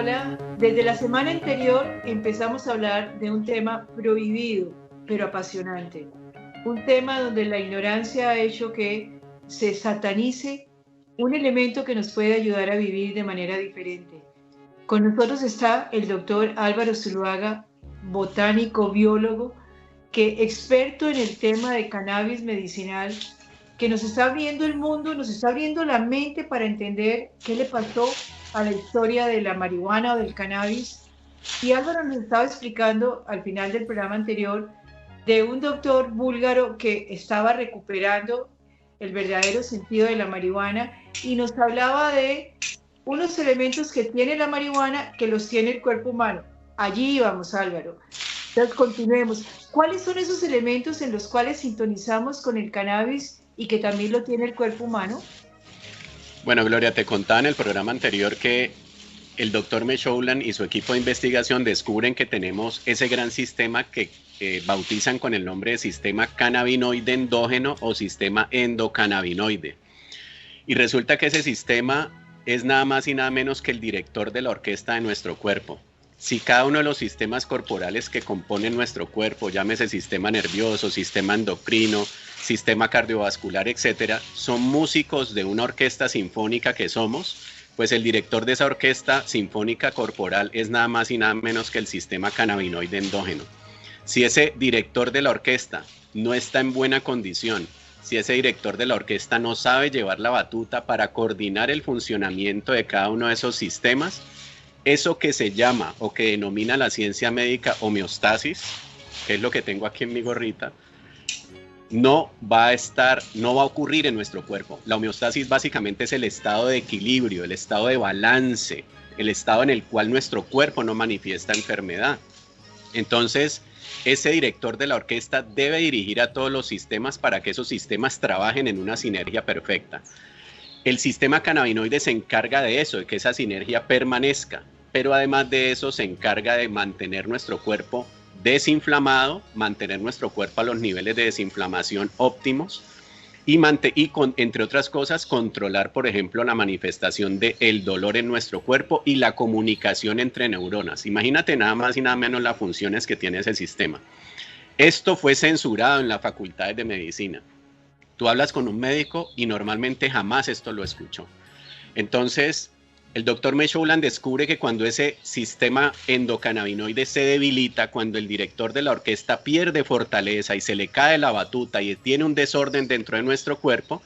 hola. Desde la semana anterior empezamos a hablar de un tema prohibido, pero apasionante. Un tema donde la ignorancia ha hecho que se satanice un elemento que nos puede ayudar a vivir de manera diferente. Con nosotros está el doctor Álvaro Zuluaga, botánico, biólogo, que experto en el tema de cannabis medicinal, que nos está abriendo el mundo, nos está abriendo la mente para entender qué le pasó a la historia de la marihuana o del cannabis. Y Álvaro nos estaba explicando al final del programa anterior de un doctor búlgaro que estaba recuperando el verdadero sentido de la marihuana y nos hablaba de unos elementos que tiene la marihuana que los tiene el cuerpo humano. Allí íbamos, Álvaro. Entonces, continuemos. ¿Cuáles son esos elementos en los cuales sintonizamos con el cannabis y que también lo tiene el cuerpo humano? Bueno, Gloria, te contaba en el programa anterior que el doctor Mechoulam y su equipo de investigación descubren que tenemos ese gran sistema que bautizan con el nombre de sistema cannabinoide endógeno o sistema endocannabinoide. Y resulta que ese sistema es nada más y nada menos que el director de la orquesta de nuestro cuerpo. Si cada uno de los sistemas corporales que componen nuestro cuerpo, llámese sistema nervioso, sistema endocrino, sistema cardiovascular, etcétera, son músicos de una orquesta sinfónica que somos, pues el director de esa orquesta sinfónica corporal es nada más y nada menos que el sistema cannabinoide endógeno. Si ese director de la orquesta no está en buena condición, si ese director de la orquesta no sabe llevar la batuta para coordinar el funcionamiento de cada uno de esos sistemas, eso que se llama o que denomina la ciencia médica homeostasis, que es lo que tengo aquí en mi gorrita, no va a ocurrir en nuestro cuerpo. La homeostasis básicamente es el estado de equilibrio, el estado de balance, el estado en el cual nuestro cuerpo no manifiesta enfermedad. Entonces, ese director de la orquesta debe dirigir a todos los sistemas para que esos sistemas trabajen en una sinergia perfecta. El sistema cannabinoide se encarga de eso, de que esa sinergia permanezca, pero además de eso se encarga de mantener nuestro cuerpo desinflamado, mantener nuestro cuerpo a los niveles de desinflamación óptimos y entre otras cosas, controlar, por ejemplo, la manifestación del dolor en nuestro cuerpo y la comunicación entre neuronas. Imagínate nada más y nada menos las funciones que tiene ese sistema. Esto fue censurado en las facultades de medicina. Tú hablas con un médico y normalmente jamás esto lo escuchó. Entonces, el doctor Mechoulam descubre que cuando ese sistema endocannabinoide se debilita, cuando el director de la orquesta pierde fortaleza y se le cae la batuta y tiene un desorden dentro de nuestro cuerpo,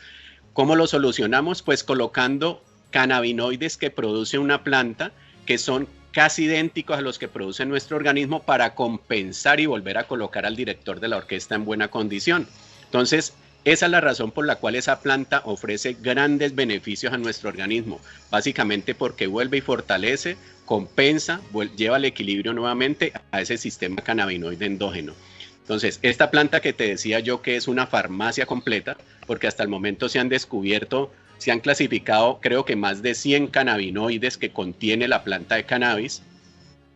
¿cómo lo solucionamos? Pues colocando cannabinoides que produce una planta que son casi idénticos a los que produce nuestro organismo para compensar y volver a colocar al director de la orquesta en buena condición. Entonces, esa es la razón por la cual esa planta ofrece grandes beneficios a nuestro organismo, básicamente porque vuelve y fortalece, compensa, lleva el equilibrio nuevamente a ese sistema cannabinoide endógeno. Entonces, esta planta que te decía yo que es una farmacia completa, porque hasta el momento se han clasificado creo que más de 100 cannabinoides que contiene la planta de cannabis,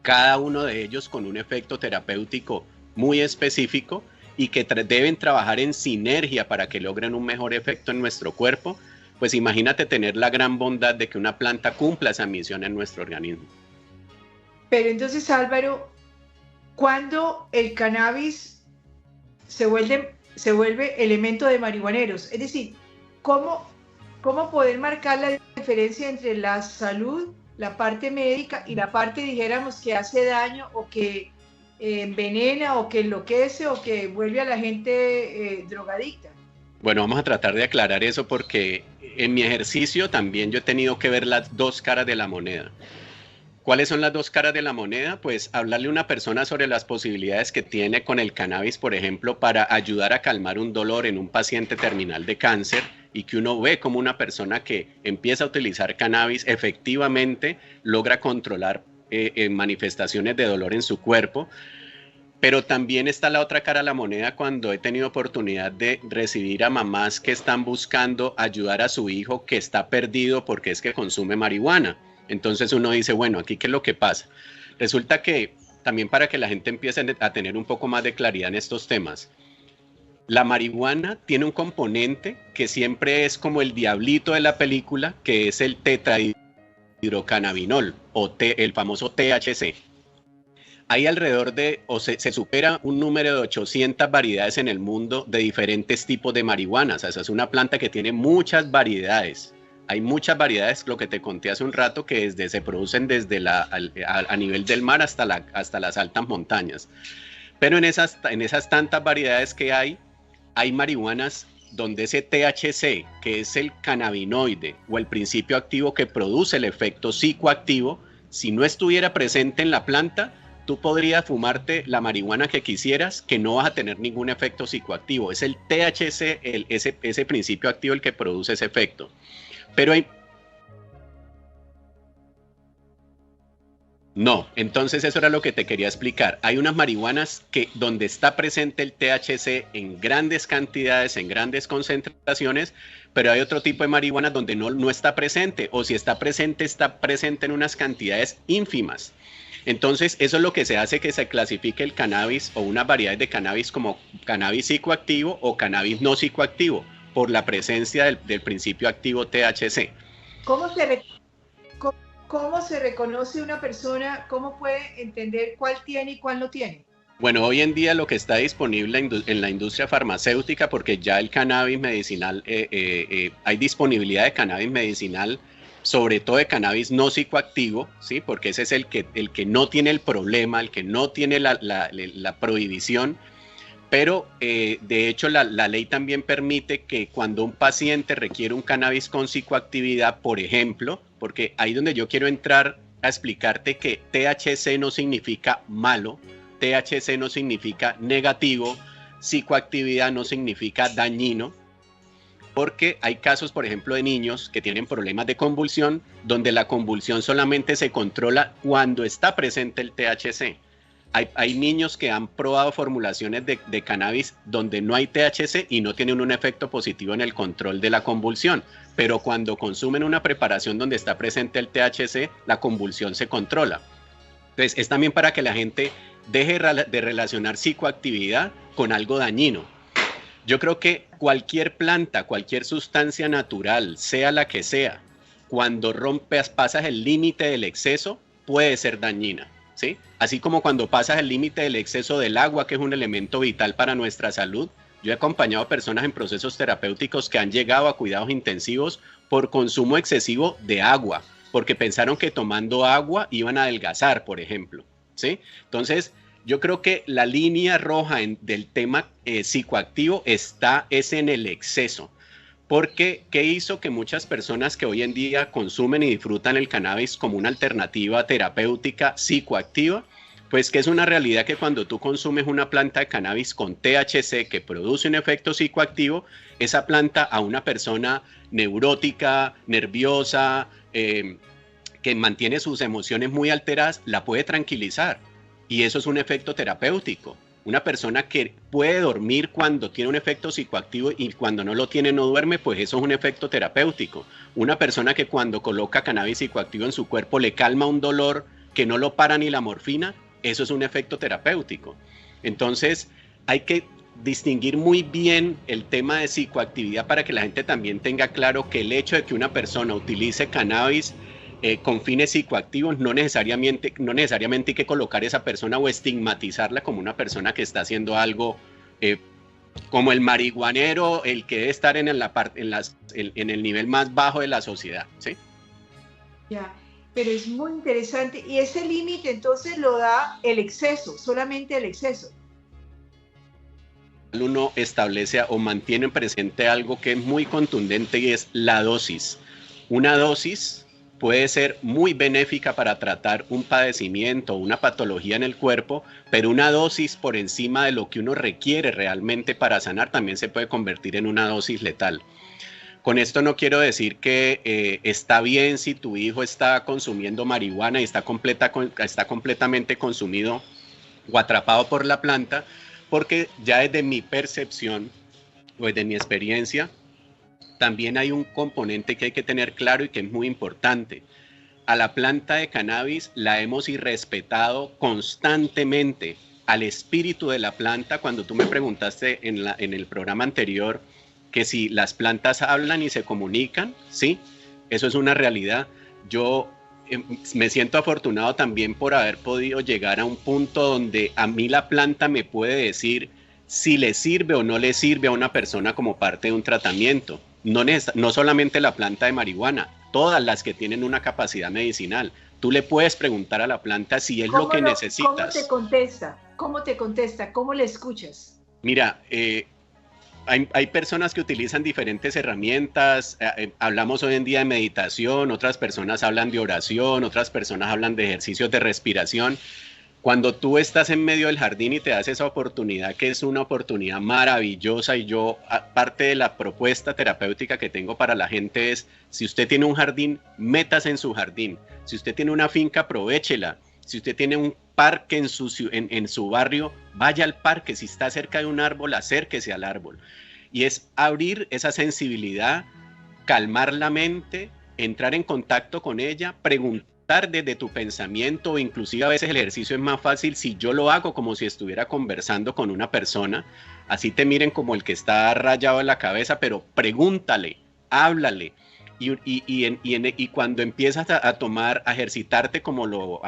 cada uno de ellos con un efecto terapéutico muy específico, y que deben trabajar en sinergia para que logren un mejor efecto en nuestro cuerpo, pues imagínate tener la gran bondad de que una planta cumpla esa misión en nuestro organismo. Pero entonces, Álvaro, ¿cuándo el cannabis se vuelve elemento de marihuaneros? Es decir, ¿cómo poder marcar la diferencia entre la salud, la parte médica y la parte, dijéramos, que hace daño o que envenena o que enloquece o que vuelve a la gente drogadicta? Bueno, vamos a tratar de aclarar eso porque en mi ejercicio también yo he tenido que ver las dos caras de la moneda. ¿Cuáles son las dos caras de la moneda? Pues hablarle a una persona sobre las posibilidades que tiene con el cannabis, por ejemplo, para ayudar a calmar un dolor en un paciente terminal de cáncer y que uno ve como una persona que empieza a utilizar cannabis efectivamente logra controlar manifestaciones de dolor en su cuerpo. Pero también está la otra cara de la moneda cuando he tenido oportunidad de recibir a mamás que están buscando ayudar a su hijo que está perdido porque es que consume marihuana. Entonces uno dice, bueno, ¿aquí qué es lo que pasa? Resulta que también para que la gente empiece a tener un poco más de claridad en estos temas, la marihuana tiene un componente que siempre es como el diablito de la película, que es el tetrahidrocannabinol. dihidrocannabinol o el famoso THC. Hay alrededor de, se supera un número de 800 variedades en el mundo de diferentes tipos de marihuanas. O sea, es una planta que tiene muchas variedades. Hay muchas variedades, lo que te conté hace un rato, que se producen desde a nivel del mar hasta las altas montañas. Pero en esas tantas variedades que hay marihuanas donde ese THC, que es el cannabinoide o el principio activo que produce el efecto psicoactivo, si no estuviera presente en la planta, tú podrías fumarte la marihuana que quisieras, que no vas a tener ningún efecto psicoactivo. Es el THC, ese principio activo el que produce ese efecto. Pero no, entonces eso era lo que te quería explicar. Hay unas marihuanas donde está presente el THC en grandes cantidades, en grandes concentraciones, pero hay otro tipo de marihuana donde no está presente, o si está presente en unas cantidades ínfimas. Entonces, eso es lo que se hace que se clasifique el cannabis o unas variedades de cannabis como cannabis psicoactivo o cannabis no psicoactivo, por la presencia del principio activo THC. ¿Cómo se reconoce una persona? ¿Cómo puede entender cuál tiene y cuál no tiene? Bueno, hoy en día lo que está disponible en la industria farmacéutica, porque ya el cannabis medicinal, hay disponibilidad de cannabis medicinal, sobre todo de cannabis no psicoactivo, ¿sí? Porque ese es el que no tiene el problema, el que no tiene la prohibición, pero de hecho la ley también permite que cuando un paciente requiere un cannabis con psicoactividad, por ejemplo, porque ahí donde yo quiero entrar a explicarte que THC no significa malo, THC no significa negativo, psicoactividad no significa dañino, porque hay casos, por ejemplo, de niños que tienen problemas de convulsión, donde la convulsión solamente se controla cuando está presente el THC. Hay niños que han probado formulaciones de cannabis donde no hay THC y no tienen un efecto positivo en el control de la convulsión, pero cuando consumen una preparación donde está presente el THC, la convulsión se controla. Entonces, es también para que la gente deje de relacionar psicoactividad con algo dañino. Yo creo que cualquier planta, cualquier sustancia natural, sea la que sea, cuando pasas el límite del exceso, puede ser dañina, ¿sí? Así como cuando pasas el límite del exceso del agua, que es un elemento vital para nuestra salud. Yo he acompañado a personas en procesos terapéuticos que han llegado a cuidados intensivos por consumo excesivo de agua, porque pensaron que tomando agua iban a adelgazar, por ejemplo, ¿sí? Entonces, yo creo que la línea roja del tema psicoactivo es en el exceso. Porque, ¿qué hizo que muchas personas que hoy en día consumen y disfrutan el cannabis como una alternativa terapéutica psicoactiva? Pues que es una realidad que cuando tú consumes una planta de cannabis con THC que produce un efecto psicoactivo, esa planta a una persona neurótica, nerviosa, que mantiene sus emociones muy alteradas, la puede tranquilizar. Y eso es un efecto terapéutico. Una persona que puede dormir cuando tiene un efecto psicoactivo y cuando no lo tiene no duerme, pues eso es un efecto terapéutico. Una persona que cuando coloca cannabis psicoactivo en su cuerpo le calma un dolor que no lo para ni la morfina, eso es un efecto terapéutico. Entonces hay que distinguir muy bien el tema de psicoactividad para que la gente también tenga claro que el hecho de que una persona utilice cannabis con fines psicoactivos, no necesariamente hay que colocar a esa persona o estigmatizarla como una persona que está haciendo algo como el marihuanero, el que debe estar en el nivel más bajo de la sociedad, ¿sí? Ya, pero es muy interesante. Y ese límite entonces lo da el exceso, solamente el exceso. Uno establece o mantiene presente algo que es muy contundente y es la dosis. Una dosis puede ser muy benéfica para tratar un padecimiento o una patología en el cuerpo, pero una dosis por encima de lo que uno requiere realmente para sanar también se puede convertir en una dosis letal. Con esto no quiero decir que está bien si tu hijo está consumiendo marihuana y está completamente consumido o atrapado por la planta, porque ya desde mi percepción o desde mi experiencia, también hay un componente que hay que tener claro y que es muy importante. A la planta de cannabis la hemos irrespetado constantemente, al espíritu de la planta. Cuando tú me preguntaste en el programa anterior que si las plantas hablan y se comunican, sí, eso es una realidad. Yo me siento afortunado también por haber podido llegar a un punto donde a mí la planta me puede decir si le sirve o no le sirve a una persona como parte de un tratamiento. No solamente la planta de marihuana, todas las que tienen una capacidad medicinal. Tú le puedes preguntar a la planta si es lo que necesitas. ¿Cómo te contesta? ¿Cómo te contesta? ¿Cómo le escuchas? Mira, hay personas que utilizan diferentes herramientas, hablamos hoy en día de meditación, otras personas hablan de oración, otras personas hablan de ejercicios de respiración. Cuando tú estás en medio del jardín y te das esa oportunidad, que es una oportunidad maravillosa, y yo, parte de la propuesta terapéutica que tengo para la gente es, si usted tiene un jardín, métase en su jardín. Si usted tiene una finca, aprovéchela. Si usted tiene un parque en su barrio, vaya al parque. Si está cerca de un árbol, acérquese al árbol. Y es abrir esa sensibilidad, calmar la mente, entrar en contacto con ella, preguntar desde tu pensamiento, o inclusive a veces el ejercicio es más fácil si yo lo hago como si estuviera conversando con una persona, así te miren como el que está rayado en la cabeza, pero pregúntale, háblale. Y cuando empiezas a ejercitarte como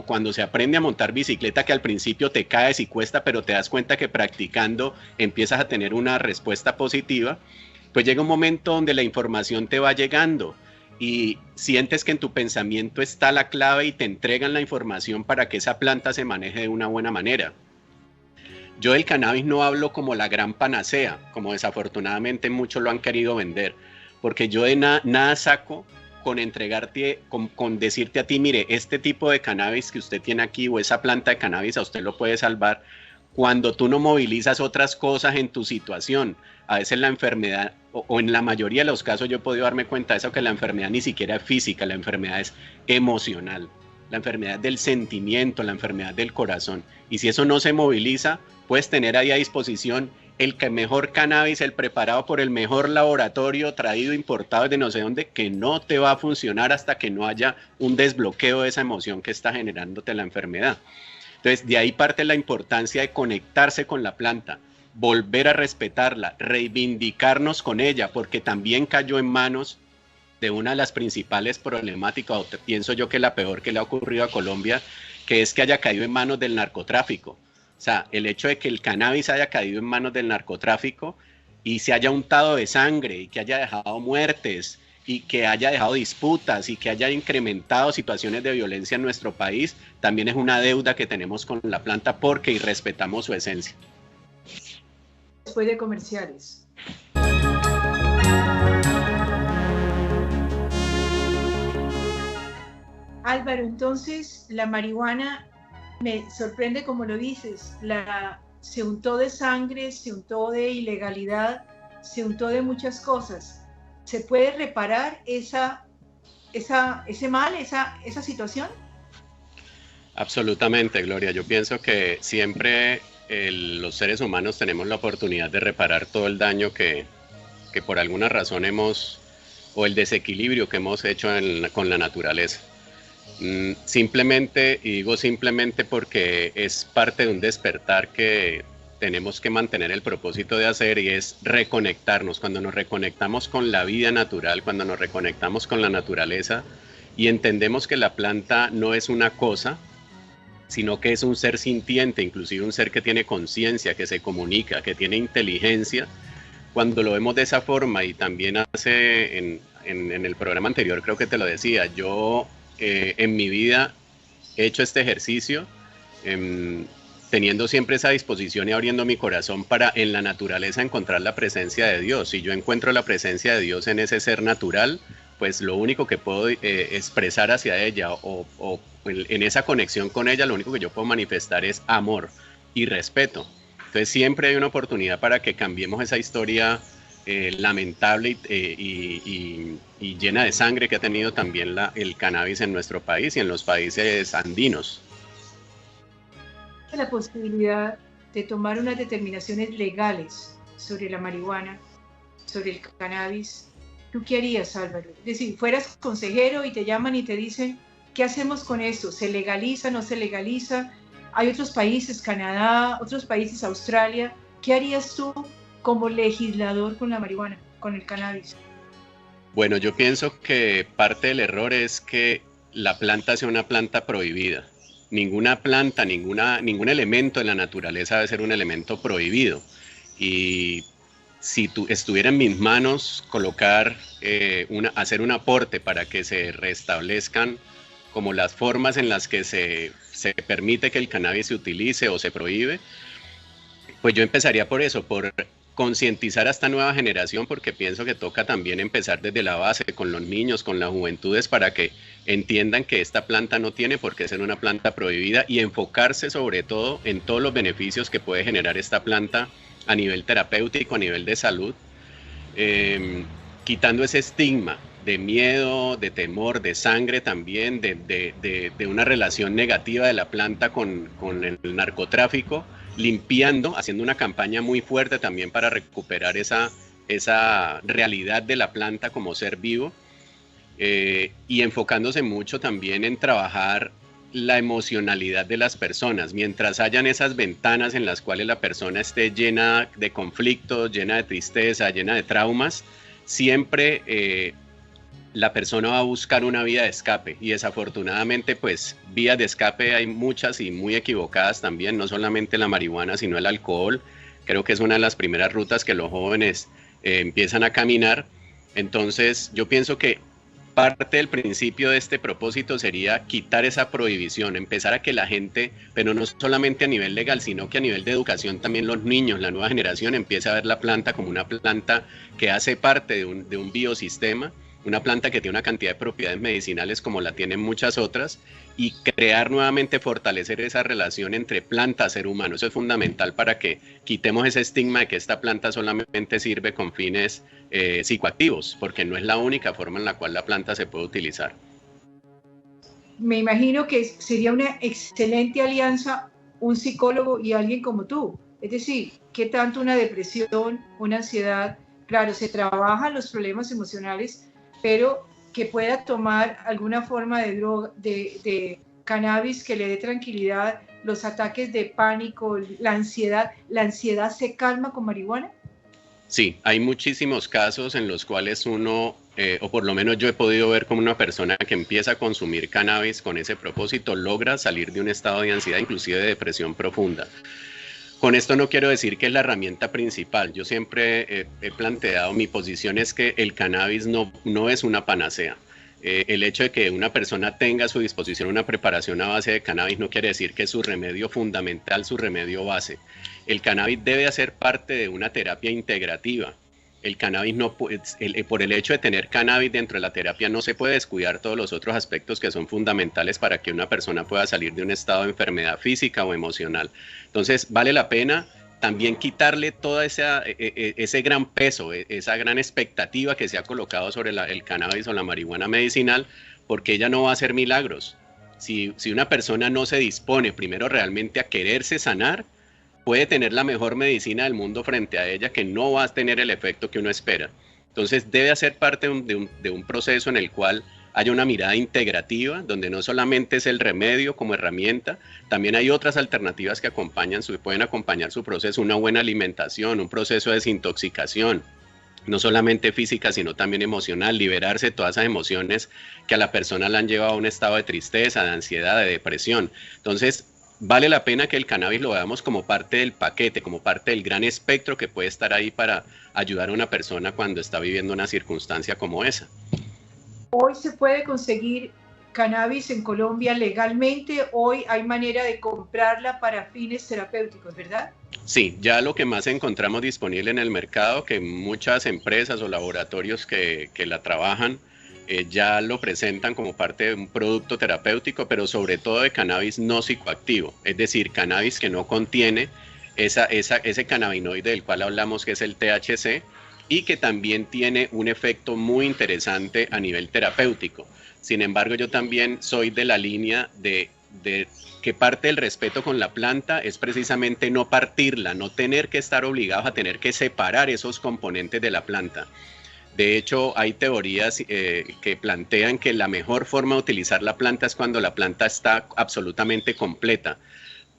cuando se aprende a montar bicicleta, que al principio te caes y cuesta, pero te das cuenta que practicando empiezas a tener una respuesta positiva, pues llega un momento donde la información te va llegando y sientes que en tu pensamiento está la clave y te entregan la información para que esa planta se maneje de una buena manera. Yo del cannabis no hablo como la gran panacea, como desafortunadamente muchos lo han querido vender, porque yo de nada saco con entregarte, con decirte a ti, mire, este tipo de cannabis que usted tiene aquí o esa planta de cannabis a usted lo puede salvar, cuando tú no movilizas otras cosas en tu situación. A veces la enfermedad, o en la mayoría de los casos yo he podido darme cuenta de eso, que la enfermedad ni siquiera es física, la enfermedad es emocional, la enfermedad del sentimiento, la enfermedad del corazón. Y si eso no se moviliza, puedes tener ahí a disposición el mejor cannabis, el preparado por el mejor laboratorio, traído, importado de no sé dónde, que no te va a funcionar hasta que no haya un desbloqueo de esa emoción que está generándote la enfermedad. Entonces, de ahí parte la importancia de conectarse con la planta, volver a respetarla, reivindicarnos con ella, porque también cayó en manos de una de las principales problemáticas, o pienso yo que la peor que le ha ocurrido a Colombia, que es que haya caído en manos del narcotráfico. O sea, el hecho de que el cannabis haya caído en manos del narcotráfico y se haya untado de sangre y que haya dejado muertes y que haya dejado disputas y que haya incrementado situaciones de violencia en nuestro país, también es una deuda que tenemos con la planta porque irrespetamos su esencia. Después de comerciales. Álvaro, entonces la marihuana me sorprende como lo dices, se untó de sangre, se untó de ilegalidad, se untó de muchas cosas. ¿Se puede reparar ese mal, esa situación? Absolutamente, Gloria. Yo pienso que siempre los seres humanos tenemos la oportunidad de reparar todo el daño que por alguna razón o el desequilibrio que hemos hecho con la naturaleza. Simplemente, y digo simplemente porque es parte de un despertar que tenemos que mantener el propósito de hacer, y es reconectarnos. Cuando nos reconectamos con la vida natural, cuando nos reconectamos con la naturaleza y entendemos que la planta no es una cosa, sino que es un ser sintiente, inclusive un ser que tiene conciencia, que se comunica, que tiene inteligencia. Cuando lo vemos de esa forma, y también en el programa anterior creo que te lo decía, yo en mi vida he hecho este ejercicio, teniendo siempre esa disposición y abriendo mi corazón para en la naturaleza encontrar la presencia de Dios. Si yo encuentro la presencia de Dios en ese ser natural, pues lo único que puedo expresar hacia ella o en esa conexión con ella, lo único que yo puedo manifestar es amor y respeto. Entonces siempre hay una oportunidad para que cambiemos esa historia lamentable y llena de sangre que ha tenido también el cannabis en nuestro país y en los países andinos. La posibilidad de tomar unas determinaciones legales sobre la marihuana, sobre el cannabis, ¿tú qué harías, Álvaro? Es decir, fueras consejero y te llaman y te dicen, ¿qué hacemos con esto? ¿Se legaliza, no se legaliza? Hay otros países, Canadá, otros países, Australia. ¿Qué harías tú como legislador con la marihuana, con el cannabis? Bueno, yo pienso que parte del error es que la planta sea una planta prohibida. Ninguna planta, ningún elemento de la naturaleza debe ser un elemento prohibido. Y si estuviera en mis manos colocar, hacer un aporte para que se restablezcan como las formas en las que se permite que el cannabis se utilice o se prohíbe, pues yo empezaría por eso, por concientizar a esta nueva generación, porque pienso que toca también empezar desde la base, con los niños, con las juventudes, para que entiendan que esta planta no tiene por qué ser una planta prohibida y enfocarse sobre todo en todos los beneficios que puede generar esta planta a nivel terapéutico, a nivel de salud, quitando ese estigma de miedo, de temor, de sangre también, de una relación negativa de la planta con el narcotráfico, limpiando, haciendo una campaña muy fuerte también para recuperar esa realidad de la planta como ser vivo, y enfocándose mucho también en trabajar la emocionalidad de las personas. Mientras hayan esas ventanas en las cuales la persona esté llena de conflictos, llena de tristeza, llena de traumas, siempre la persona va a buscar una vía de escape, y desafortunadamente pues vías de escape hay muchas y muy equivocadas también, no solamente la marihuana sino el alcohol. Creo que es una de las primeras rutas que los jóvenes empiezan a caminar. Entonces yo pienso que parte del principio de este propósito sería quitar esa prohibición, empezar a que la gente, pero no solamente a nivel legal, sino que a nivel de educación también los niños, la nueva generación, empiece a ver la planta como una planta que hace parte de un biosistema, una planta que tiene una cantidad de propiedades medicinales como la tienen muchas otras, y crear nuevamente, fortalecer esa relación entre planta y ser humano. Eso es fundamental para que quitemos ese estigma de que esta planta solamente sirve con fines psicoactivos, porque no es la única forma en la cual la planta se puede utilizar. Me imagino que sería una excelente alianza un psicólogo y alguien como tú. Es decir, ¿qué tanto una depresión, una ansiedad? Claro, se trabajan los problemas emocionales, pero que pueda tomar alguna forma de droga, de cannabis que le dé tranquilidad, los ataques de pánico, la ansiedad se calma con marihuana. Sí, hay muchísimos casos en los cuales uno, o por lo menos yo he podido ver como una persona que empieza a consumir cannabis con ese propósito, logra salir de un estado de ansiedad, inclusive de depresión profunda. Con esto no quiero decir que es la herramienta principal. Yo siempre he planteado, mi posición es que el cannabis no es una panacea. El hecho de que una persona tenga a su disposición una preparación a base de cannabis no quiere decir que es su remedio fundamental, su remedio base. El cannabis debe hacer parte de una terapia integrativa. El cannabis por el hecho de tener cannabis dentro de la terapia no se puede descuidar todos los otros aspectos que son fundamentales para que una persona pueda salir de un estado de enfermedad física o emocional. Entonces vale la pena también quitarle todo ese gran peso, esa gran expectativa que se ha colocado sobre el cannabis o la marihuana medicinal, porque ella no va a hacer milagros. Si una persona no se dispone primero realmente a quererse sanar, puede tener la mejor medicina del mundo frente a ella que no va a tener el efecto que uno espera. Entonces debe hacer parte de un proceso en el cual haya una mirada integrativa, donde no solamente es el remedio como herramienta, también hay otras alternativas que pueden acompañar su proceso, una buena alimentación, un proceso de desintoxicación, no solamente física, sino también emocional, liberarse de todas esas emociones que a la persona la han llevado a un estado de tristeza, de ansiedad, de depresión. Entonces, vale la pena que el cannabis lo veamos como parte del paquete, como parte del gran espectro que puede estar ahí para ayudar a una persona cuando está viviendo una circunstancia como esa. Hoy se puede conseguir cannabis en Colombia legalmente, hoy hay manera de comprarla para fines terapéuticos, ¿verdad? Sí, ya lo que más encontramos disponible en el mercado, que muchas empresas o laboratorios que la trabajan, ya lo presentan como parte de un producto terapéutico, pero sobre todo de cannabis no psicoactivo, es decir, cannabis que no contiene ese cannabinoide del cual hablamos, que es el THC, y que también tiene un efecto muy interesante a nivel terapéutico. Sin embargo, yo también soy de la línea de que parte del respeto con la planta es precisamente no partirla, no tener que estar obligados a tener que separar esos componentes de la planta. De hecho, hay teorías que plantean que la mejor forma de utilizar la planta es cuando la planta está absolutamente completa.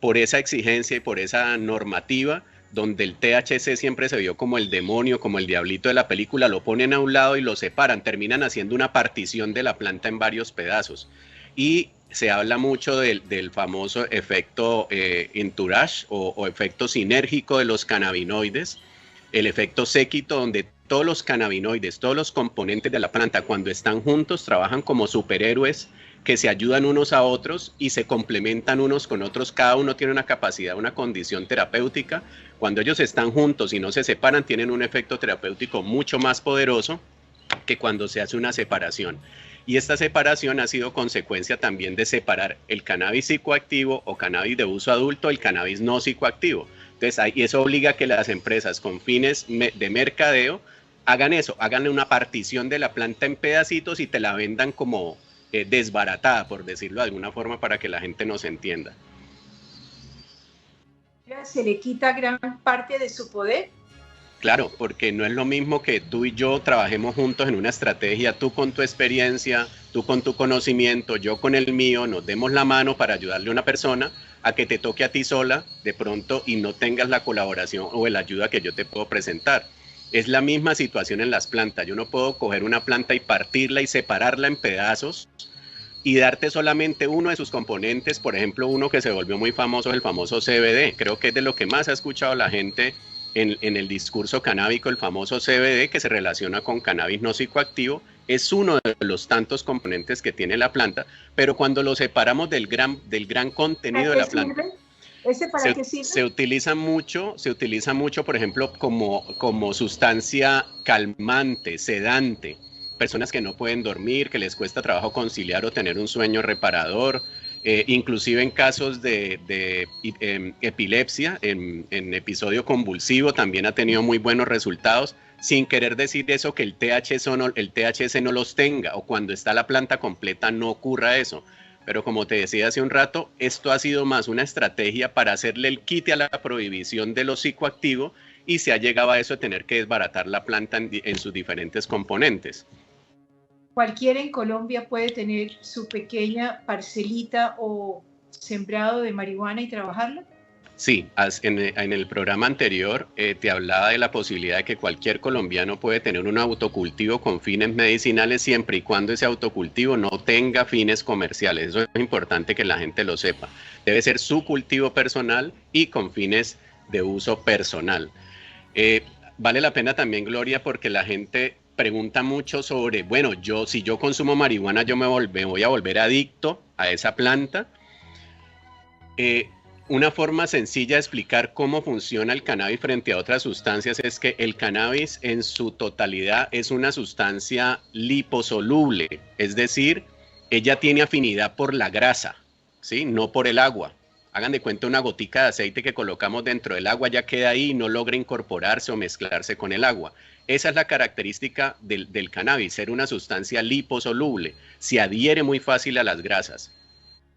Por esa exigencia y por esa normativa, donde el THC siempre se vio como el demonio, como el diablito de la película, lo ponen a un lado y lo separan, terminan haciendo una partición de la planta en varios pedazos. y se habla mucho del famoso efecto entourage o efecto sinérgico de los cannabinoides, el efecto séquito, donde todos los cannabinoides, todos los componentes de la planta, cuando están juntos, trabajan como superhéroes que se ayudan unos a otros y se complementan unos con otros. Cada uno tiene una capacidad, una condición terapéutica. Cuando ellos están juntos y no se separan, tienen un efecto terapéutico mucho más poderoso que cuando se hace una separación. Y esta separación ha sido consecuencia también de separar el cannabis psicoactivo o cannabis de uso adulto del cannabis no psicoactivo. Entonces, y eso obliga a que las empresas con fines de mercadeo hagan eso, hagan una partición de la planta en pedacitos y te la vendan como desbaratada, por decirlo de alguna forma, para que la gente nos entienda. ¿Se le quita gran parte de su poder? Claro, porque no es lo mismo que tú y yo trabajemos juntos en una estrategia, tú con tu experiencia, tú con tu conocimiento, yo con el mío, nos demos la mano para ayudarle a una persona, a que te toque a ti sola de pronto y no tengas la colaboración o la ayuda que yo te puedo presentar. Es la misma situación en las plantas. Yo no puedo coger una planta y partirla y separarla en pedazos y darte solamente uno de sus componentes. Por ejemplo, uno que se volvió muy famoso es el famoso CBD. Creo que es de lo que más ha escuchado la gente en el discurso canábico, el famoso CBD, que se relaciona con cannabis no psicoactivo. Es uno de los tantos componentes que tiene la planta, pero cuando lo separamos del gran contenido de la planta, ¿ese para qué sirve? Se utiliza mucho, por ejemplo, como sustancia calmante, sedante. Personas que no pueden dormir, que les cuesta trabajo conciliar o tener un sueño reparador, inclusive en casos de epilepsia, en episodio convulsivo, también ha tenido muy buenos resultados, sin querer decir eso que el THC no los tenga, o cuando está la planta completa no ocurra eso. Pero como te decía hace un rato, esto ha sido más una estrategia para hacerle el quite a la prohibición de lo psicoactivo y se ha llegado a eso de tener que desbaratar la planta en sus diferentes componentes. ¿Cualquiera en Colombia puede tener su pequeña parcelita o sembrado de marihuana y trabajarla? Sí, en el programa anterior te hablaba de la posibilidad de que cualquier colombiano puede tener un autocultivo con fines medicinales siempre y cuando ese autocultivo no tenga fines comerciales. Eso es importante que la gente lo sepa. Debe ser su cultivo personal y con fines de uso personal. Vale la pena también, Gloria, porque la gente pregunta mucho sobre, bueno, si yo consumo marihuana, yo me voy a volver adicto a esa planta. Una forma sencilla de explicar cómo funciona el cannabis frente a otras sustancias es que el cannabis en su totalidad es una sustancia liposoluble, es decir, ella tiene afinidad por la grasa, ¿sí? No por el agua. Hagan de cuenta una gotica de aceite que colocamos dentro del agua, ya queda ahí y no logra incorporarse o mezclarse con el agua. Esa es la característica del cannabis, ser una sustancia liposoluble, se adhiere muy fácil a las grasas.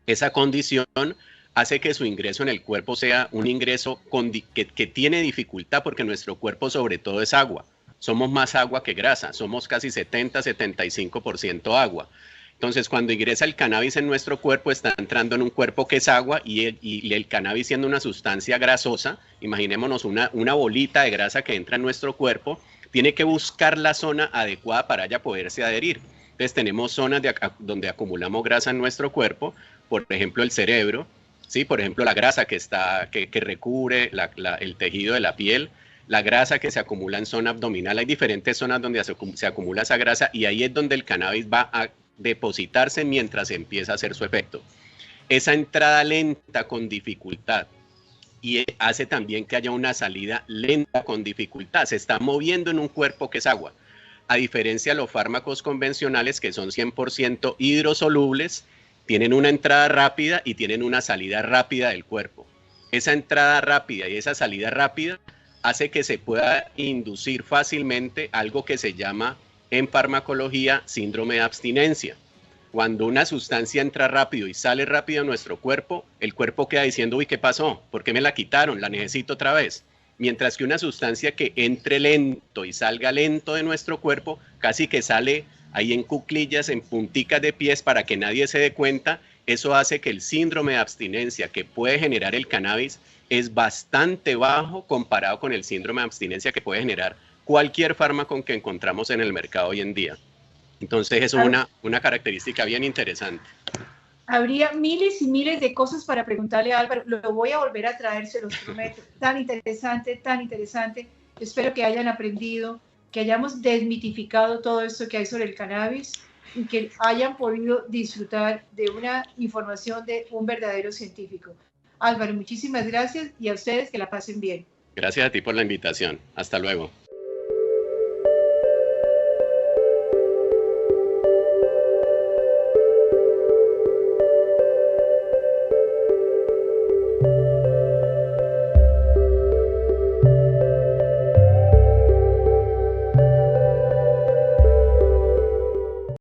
Esa condición hace que su ingreso en el cuerpo sea un ingreso que tiene dificultad porque nuestro cuerpo sobre todo es agua. Somos más agua que grasa, somos casi 70-75% agua. Entonces, cuando ingresa el cannabis en nuestro cuerpo, está entrando en un cuerpo que es agua y el cannabis siendo una sustancia grasosa, imaginémonos una bolita de grasa que entra en nuestro cuerpo, tiene que buscar la zona adecuada para ella poderse adherir. Entonces, tenemos zonas donde acumulamos grasa en nuestro cuerpo, por ejemplo, el cerebro, ¿sí? Por ejemplo, la grasa que recubre el tejido de la piel, la grasa que se acumula en zona abdominal. Hay diferentes zonas donde se acumula esa grasa y ahí es donde el cannabis va a depositarse mientras empieza a hacer su efecto. Esa entrada lenta con dificultad y hace también que haya una salida lenta con dificultad. Se está moviendo en un cuerpo que es agua. A diferencia de los fármacos convencionales que son 100% hidrosolubles, tienen una entrada rápida y tienen una salida rápida del cuerpo. Esa entrada rápida y esa salida rápida hace que se pueda inducir fácilmente algo que se llama en farmacología síndrome de abstinencia. Cuando una sustancia entra rápido y sale rápido a nuestro cuerpo, el cuerpo queda diciendo, uy, ¿qué pasó? ¿Por qué me la quitaron? La necesito otra vez. Mientras que una sustancia que entre lento y salga lento de nuestro cuerpo, casi que sale ahí en cuclillas, en punticas de pies para que nadie se dé cuenta, eso hace que el síndrome de abstinencia que puede generar el cannabis es bastante bajo comparado con el síndrome de abstinencia que puede generar cualquier fármaco que encontramos en el mercado hoy en día. Entonces es una característica bien interesante. Habría miles y miles de cosas para preguntarle a Álvaro. Lo voy a volver a traer, se los prometo. Tan interesante, tan interesante. Espero que hayan aprendido, que hayamos desmitificado todo esto que hay sobre el cannabis y que hayan podido disfrutar de una información de un verdadero científico. Álvaro, muchísimas gracias y a ustedes que la pasen bien. Gracias a ti por la invitación. Hasta luego.